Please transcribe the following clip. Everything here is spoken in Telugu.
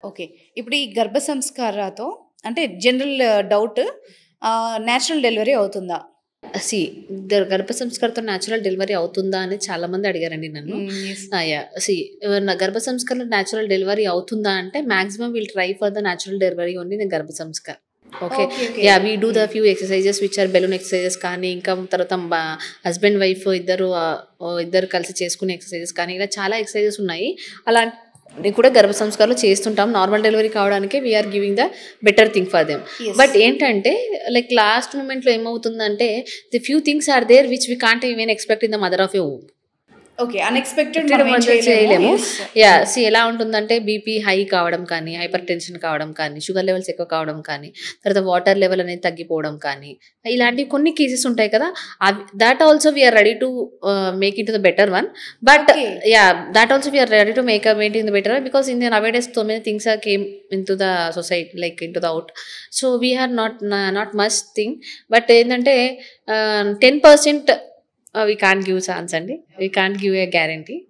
ఓకే. ఇప్పుడు ఈ గర్భ సంస్కారాతో అంటే జనరల్ డౌట్ నేచురల్ డెలివరీ అవుతుందా? సీ గర్భ సంస్కారంతో న్యాచురల్ డెలివరీ అవుతుందా అని చాలా మంది అడిగారండి నన్ను. యెస్. యాహ్! నా గర్భ సంస్కారంలో న్యాచురల్ డెలివరీ అవుతుందా అంటే maximum will try for the natural delivery only in Garbh Sanskar. Okay. Okay. Okay. Yeah! We do the few exercises which are balloon exercises కానీ, ఇంకా తర్వాత హస్బెండ్, వైఫ్ ఇద్దరు కలిసి చేసుకునే ఎక్సర్‌సైజెస్ కానీ, ఇలా చాలా ఎక్సర్‌సైజెస్ ఉన్నాయి. అలాంటివి కూడా గర్భ సంస్కారంలో చేస్తుంటాం. నార్మల్ డెలివరీ కావడానికి we are giving the better thing for them. Yes. But ఏంటంటే లైక్ లాస్ట్ మొమెంట్‌లో ఏమవుతుందంటే the few things are there which we can't even expect in the mother of a um. Okay. Unexpected మనం ఏం చేయలేము. చేయలేము. యెస్. యాహ్! ఎలా ఉంటుందంటే బీపీ హై కావడం కానీ, హైపర్ టెన్షన్ కావడం కానీ, షుగర్ లెవెల్స్ ఎక్కువ కావడం కానీ, తర్వాత వాటర్ లెవెల్ అనేది తగ్గిపోవడం కానీ, ఇలాంటివి కొన్ని కేసెస్ ఉంటాయి కదా! Thought also we are ready to make it the better one. But okay. Yeah! Thought also we are ready to make it the better one because in the nowadays so many things are came into the society like into the out. So we are not much thing. But ఏంటంటే 10% we can't give chance అండి. We can't give a guarantee.